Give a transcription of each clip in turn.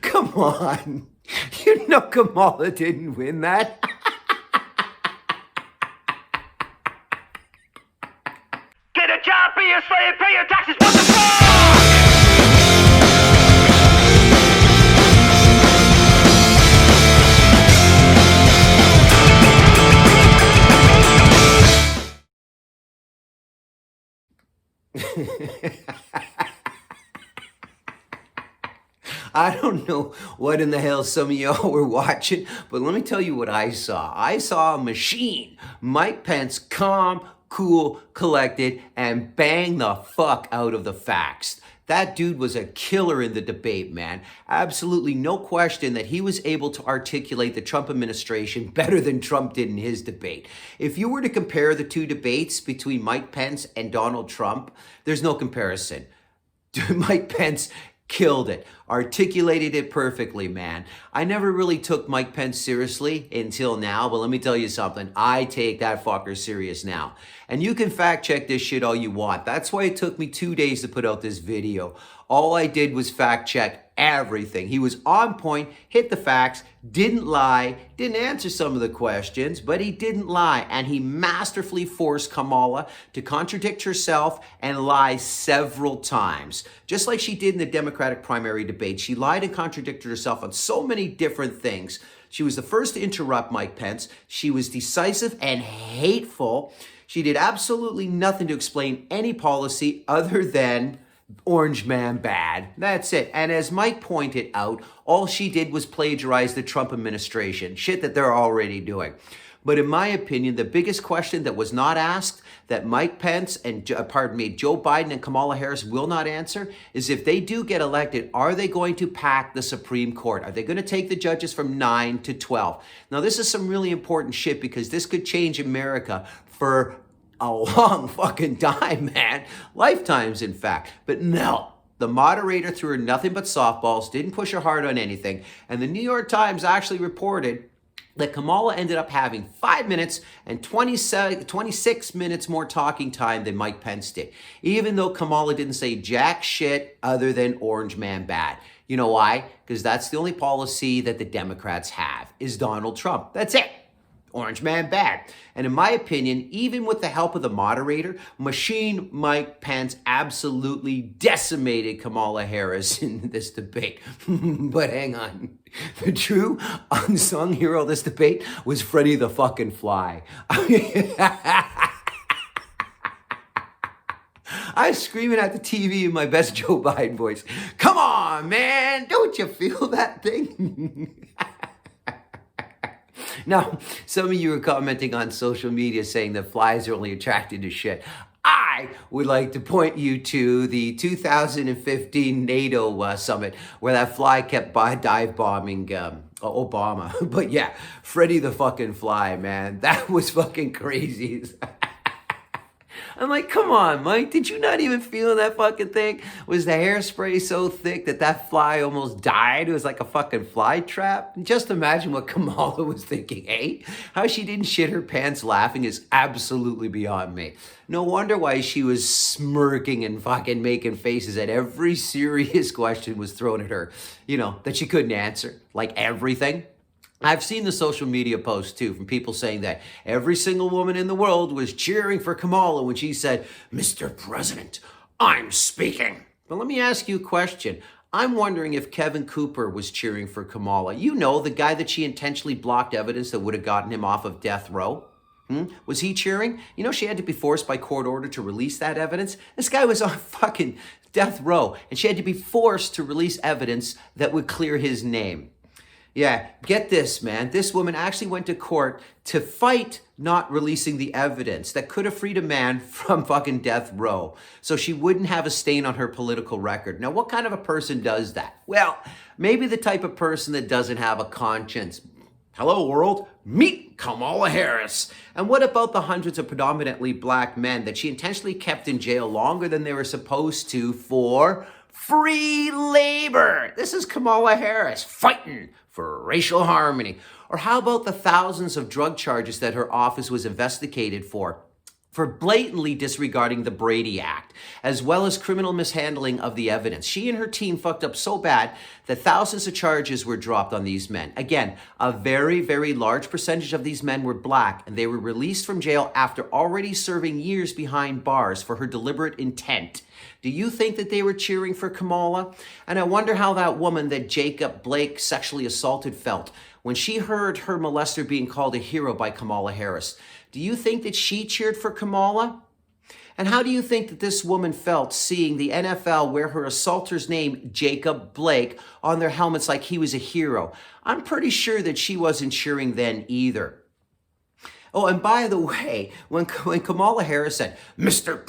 Come on. You know Kamala didn't win that. Get a job, be a slave, pay your taxes, what the fuck? I don't know what in the hell some of y'all were watching, but let me tell you what I saw. I saw a machine, Mike Pence, calm, cool, collected, and bang the fuck out of the facts. That dude was a killer in the debate, man. Absolutely no question that he was able to articulate the Trump administration better than Trump did in his debate. If you were to compare the two debates between Mike Pence and Donald Trump, there's no comparison. Mike Pence killed it, articulated it perfectly, man. I never really took Mike Pence seriously until now, but let me tell you something. I take that fucker serious now. And you can fact check this shit all you want. That's why it took me 2 days to put out this video. All I did was fact check everything. He was on point, hit the facts, didn't lie, didn't answer some of the questions, but he didn't lie. And he masterfully forced Kamala to contradict herself and lie several times. Just like she did in the Democratic primary debate. She lied and contradicted herself on so many different things. She was the first to interrupt Mike Pence. She was decisive and hateful. She did absolutely nothing to explain any policy other than orange man bad. That's it. And as Mike pointed out, all she did was plagiarize the Trump administration. Shit that they're already doing. But in my opinion, the biggest question that was not asked, that Mike Pence and, Joe Biden and Kamala Harris will not answer, is if they do get elected, are they going to pack the Supreme Court? Are they going to take the judges from 9 to 12? Now, this is some really important shit because this could change America for a long fucking time, man. Lifetimes, in fact. But no, the moderator threw her nothing but softballs, didn't push her hard on anything. And the New York Times actually reported that Kamala ended up having 5 minutes and 26 minutes more talking time than Mike Pence did. Even though Kamala didn't say jack shit other than orange man bad. You know why? Because that's the only policy that the Democrats have, is Donald Trump. That's it. Orange man bad. And in my opinion, even with the help of the moderator, Machine Mike Pence absolutely decimated Kamala Harris in this debate. But hang on. The true unsung hero of this debate was Freddy the fucking Fly. I was screaming at the TV in my best Joe Biden voice. Come on, man. Don't you feel that thing? Now, some of you are commenting on social media saying that flies are only attracted to shit. I would like to point you to the 2015 NATO summit where that fly kept dive bombing Obama. But yeah, Freddy the fucking Fly, man. That was fucking crazy. I'm like, come on, Mike, did you not even feel that fucking thing? Was the hairspray so thick that that fly almost died? It was like a fucking fly trap. Just imagine what Kamala was thinking, eh? How she didn't shit her pants laughing is absolutely beyond me. No wonder why she was smirking and fucking making faces at every serious question was thrown at her, you know, that she couldn't answer, like everything. I've seen the social media posts, too, from people saying that every single woman in the world was cheering for Kamala when she said, Mr. President, I'm speaking. But let me ask you a question. I'm wondering if Kevin Cooper was cheering for Kamala. You know, the guy that she intentionally blocked evidence that would have gotten him off of death row. Was he cheering? You know, she had to be forced by court order to release that evidence. This guy was on fucking death row, and she had to be forced to release evidence that would clear his name. Yeah, get this, man. This woman actually went to court to fight not releasing the evidence that could have freed a man from fucking death row so she wouldn't have a stain on her political record. Now, what kind of a person does that? Well, maybe the type of person that doesn't have a conscience. Hello, world. Meet Kamala Harris. And what about the hundreds of predominantly black men that she intentionally kept in jail longer than they were supposed to for free labor? This is Kamala Harris fighting for racial harmony. Or how about the thousands of drug charges that her office was investigated for for blatantly disregarding the Brady Act, as well as criminal mishandling of the evidence. She and her team fucked up so bad that thousands of charges were dropped on these men. Again, a very, very large percentage of these men were black, and they were released from jail after already serving years behind bars for her deliberate intent. Do you think that they were cheering for Kamala? And I wonder how that woman that Jacob Blake sexually assaulted felt when she heard her molester being called a hero by Kamala Harris. Do you think that she cheered for Kamala? And how do you think that this woman felt seeing the NFL wear her assaulter's name, Jacob Blake, on their helmets like he was a hero? I'm pretty sure that she wasn't cheering then either. Oh, and by the way, when Kamala Harris said, Mr.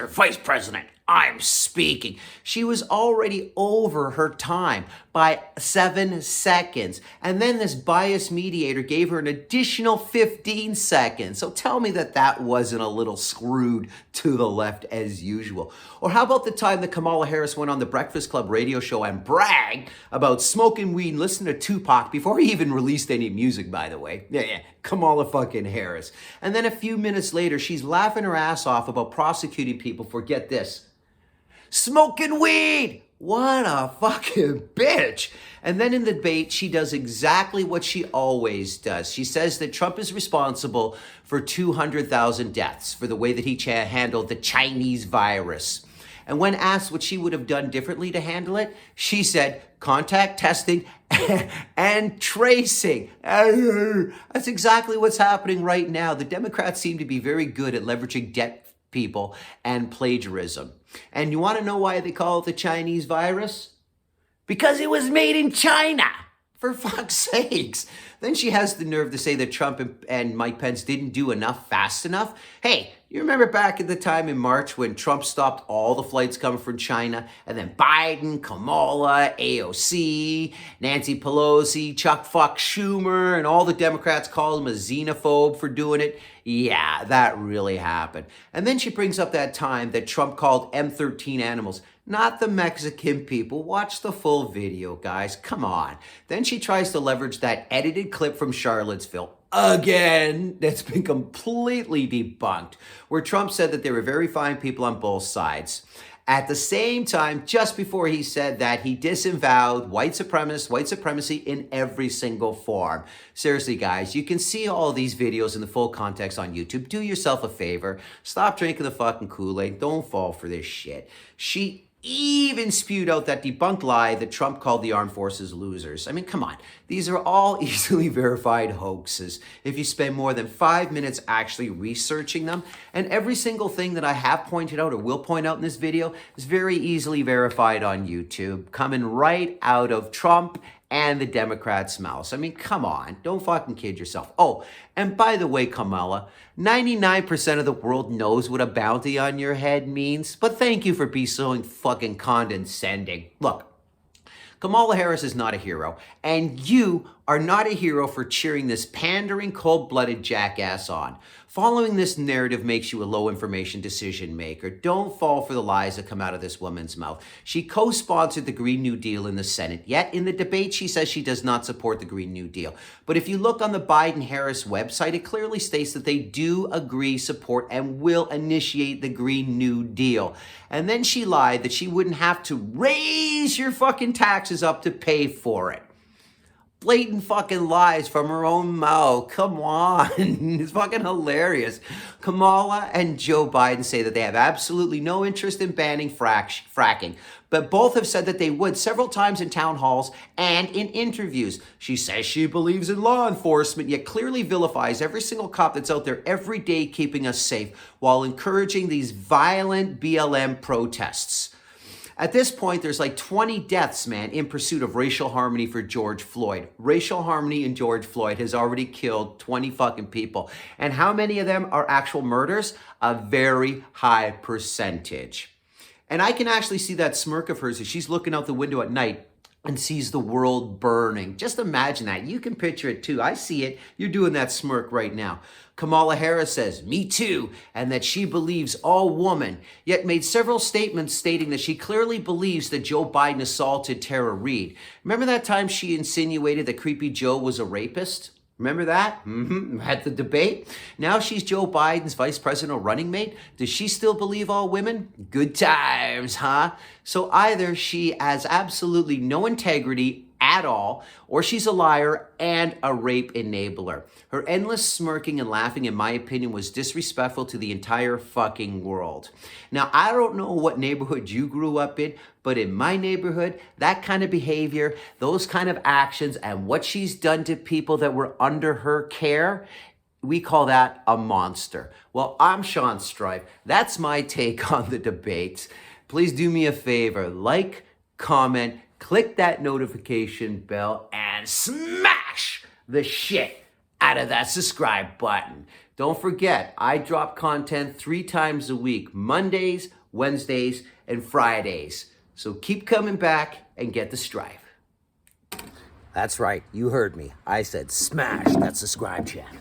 Vice President, I'm speaking, she was already over her time by 7 seconds. And then this biased mediator gave her an additional 15 seconds. So tell me that that wasn't a little screwed to the left as usual. Or how about the time that Kamala Harris went on the Breakfast Club radio show and bragged about smoking weed and listening to Tupac before he even released any music, by the way. Yeah, Kamala fucking Harris. And then a few minutes later, she's laughing her ass off about prosecuting people for, get this, smoking weed. What a fucking bitch. And then in the debate, she does exactly what she always does. She says that Trump is responsible for 200,000 deaths for the way that he handled the Chinese virus. And when asked what she would have done differently to handle it, she said, contact testing and tracing. That's exactly what's happening right now. The Democrats seem to be very good at leveraging dead people and plagiarism. And you want to know why they call it the Chinese virus? Because it was made in China. For fuck's sakes. Then she has the nerve to say that Trump and Mike Pence didn't do enough fast enough. Hey, you remember back at the time in March when Trump stopped all the flights coming from China, and then Biden, Kamala, AOC, Nancy Pelosi, Chuck fuck Schumer, and all the Democrats called him a xenophobe for doing it? Yeah, that really happened. And then she brings up that time that Trump called M13 animals. Not the Mexican people. Watch the full video, guys. Come on. Then she tries to leverage that edited clip from Charlottesville again. That's been completely debunked, where Trump said that there were very fine people on both sides. At the same time, just before he said that, he disavowed white supremacy in every single form. Seriously, guys, you can see all these videos in the full context on YouTube. Do yourself a favor. Stop drinking the fucking Kool-Aid. Don't fall for this shit. She even spewed out that debunked lie that Trump called the armed forces losers. I mean, come on. These are all easily verified hoaxes if you spend more than 5 minutes actually researching them. And every single thing that I have pointed out or will point out in this video is very easily verified on YouTube, coming right out of Trump and the Democrats' mouths. I mean, come on. Don't fucking kid yourself. Oh, and by the way, Kamala, 99% of the world knows what a bounty on your head means, but thank you for being so fucking condescending. Look, Kamala Harris is not a hero, and you are not a hero for cheering this pandering, cold-blooded jackass on. Following this narrative makes you a low-information decision maker. Don't fall for the lies that come out of this woman's mouth. She co-sponsored the Green New Deal in the Senate, yet in the debate she says she does not support the Green New Deal. But if you look on the Biden-Harris website, it clearly states that they do agree, support, and will initiate the Green New Deal. And then she lied that she wouldn't have to raise your fucking taxes up to pay for it. Blatant fucking lies from her own mouth. Come on. It's fucking hilarious. Kamala and Joe Biden say that they have absolutely no interest in banning fracking, but both have said that they would several times in town halls and in interviews. She says she believes in law enforcement, yet clearly vilifies every single cop that's out there every day keeping us safe while encouraging these violent BLM protests. At this point, there's like 20 deaths, man, in pursuit of racial harmony for George Floyd. Racial harmony in George Floyd has already killed 20 fucking people. And how many of them are actual murders? A very high percentage. And I can actually see that smirk of hers as she's looking out the window at night and sees the world burning. Just imagine that. You can picture it too. I see it. You're doing that smirk right now. Kamala Harris says, me too, and that she believes all woman, yet made several statements stating that she clearly believes that Joe Biden assaulted Tara Reade. Remember that time she insinuated that Creepy Joe was a rapist? Remember that? At the debate. Now she's Joe Biden's vice presidential running mate. Does she still believe all women? Good times, huh? So either she has absolutely no integrity at all, or she's a liar and a rape enabler. Her endless smirking and laughing, in my opinion, was disrespectful to the entire fucking world. Now, I don't know what neighborhood you grew up in, but in my neighborhood, that kind of behavior, those kind of actions, and what she's done to people that were under her care, we call that a monster. Well, I'm Sean Strife. That's my take on the debates. Please do me a favor, like, comment, click that notification bell, and smash the shit out of that subscribe button. Don't forget, I drop content 3 times a week, Mondays, Wednesdays, and Fridays. So keep coming back and get the strife. That's right, you heard me. I said smash that subscribe channel.